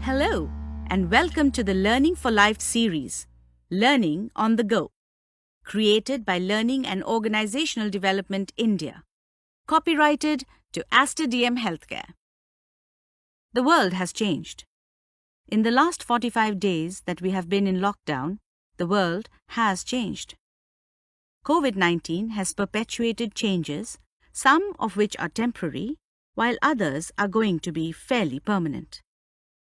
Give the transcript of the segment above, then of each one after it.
Hello, and welcome to the Learning for Life series, Learning on the Go, created by Learning and Organizational Development India, copyrighted to Aster Healthcare. The world has changed. In the last 45 days that we have been in lockdown, the world has changed. COVID-19 has perpetuated changes, some of which are temporary, while others are going to be fairly permanent.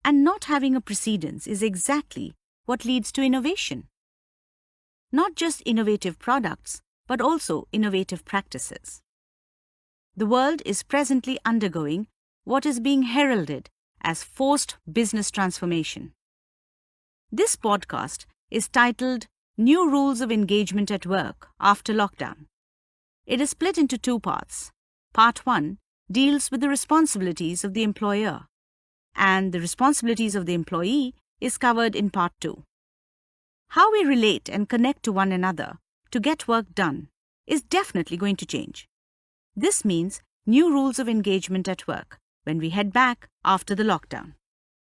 And not having a precedence is exactly what leads to innovation. Not just innovative products, but also innovative practices. The world is presently undergoing what is being heralded as forced business transformation. This podcast is titled New Rules of Engagement at Work After Lockdown. It is split into two parts. Part 1 deals with the responsibilities of the employer, and the responsibilities of the employee is covered in Part 2. How we relate and connect to one another to get work done is definitely going to change. This means new rules of engagement at work when we head back after the lockdown.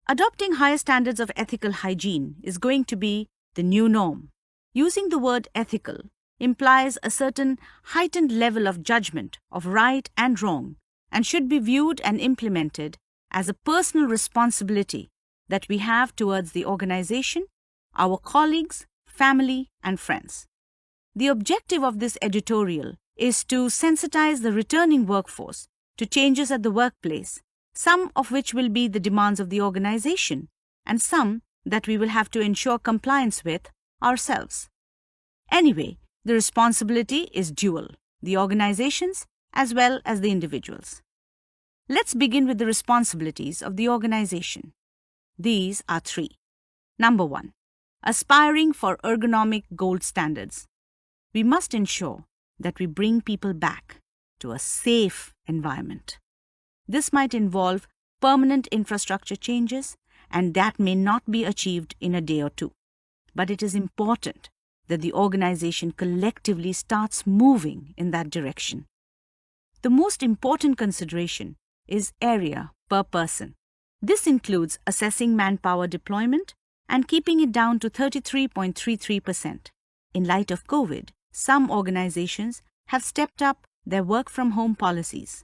Adopting higher standards of ethical hygiene is going to be the new norm. Using the word ethical implies a certain heightened level of judgment of right and wrong and should be viewed and implemented as a personal responsibility that we have towards the organization, our colleagues, family, and friends. The objective of this editorial is to sensitize the returning workforce to changes at the workplace, some of which will be the demands of the organization, and some that we will have to ensure compliance with ourselves. Anyway, the responsibility is dual, the organizations as well as the individuals. Let's begin with the responsibilities of the organization. These are 3. Number 1. Aspiring for ergonomic gold standards. We must ensure that we bring people back to a safe environment. This might involve permanent infrastructure changes, and that may not be achieved in a day or two. But it is important that the organization collectively starts moving in that direction. The most important consideration is area per person. This includes assessing manpower deployment and keeping it down to 33.33%. In light of COVID, some organizations have stepped up their work-from-home policies.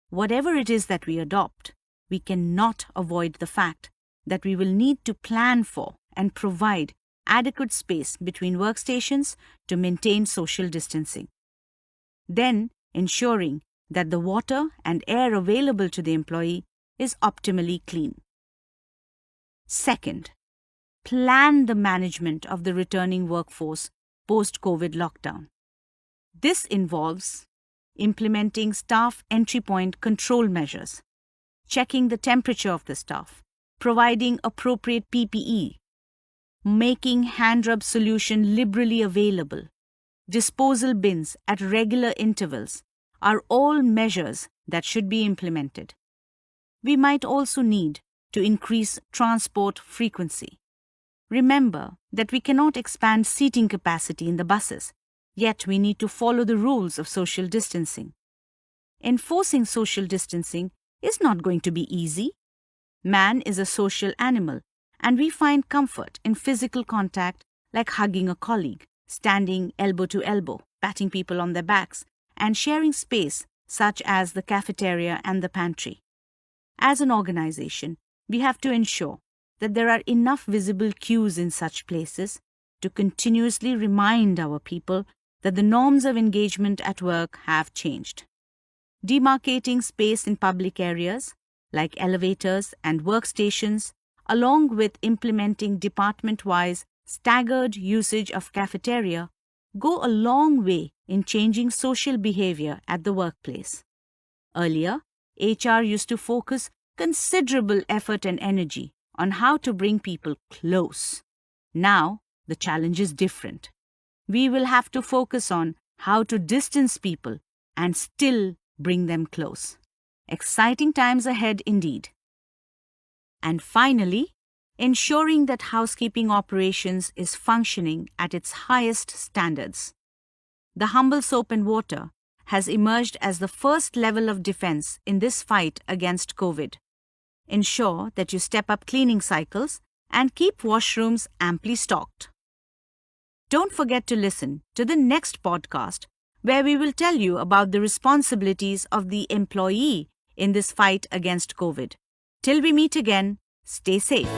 Whatever it is that we adopt, we cannot avoid the fact that we will need to plan for and provide adequate space between workstations to maintain social distancing. Then, ensuring that the water and air available to the employee is optimally clean. Second, plan the management of the returning workforce post-COVID lockdown. This involves implementing staff entry point control measures, checking the temperature of the staff, providing appropriate PPE, making hand rub solution liberally available, disposal bins at regular intervals are all measures that should be implemented. We might also need to increase transport frequency. Remember that we cannot expand seating capacity in the buses, yet we need to follow the rules of social distancing. Enforcing social distancing is not going to be easy. Man is a social animal, and we find comfort in physical contact like hugging a colleague, standing elbow to elbow, patting people on their backs, and sharing space such as the cafeteria and the pantry. As an organization, we have to ensure that there are enough visible cues in such places to continuously remind our people that the norms of engagement at work have changed. Demarcating space in public areas, like elevators and workstations, along with implementing department-wise staggered usage of cafeteria, go a long way in changing social behavior at the workplace. Earlier, HR used to focus considerable effort and energy on how to bring people close. Now, the challenge is different. We will have to focus on how to distance people and still bring them close. Exciting times ahead indeed. And finally, ensuring that housekeeping operations is functioning at its highest standards. The humble soap and water has emerged as the first level of defense in this fight against COVID. Ensure that you step up cleaning cycles and keep washrooms amply stocked. Don't forget to listen to the next podcast, where we will tell you about the responsibilities of the employee in this fight against COVID. Till we meet again, stay safe.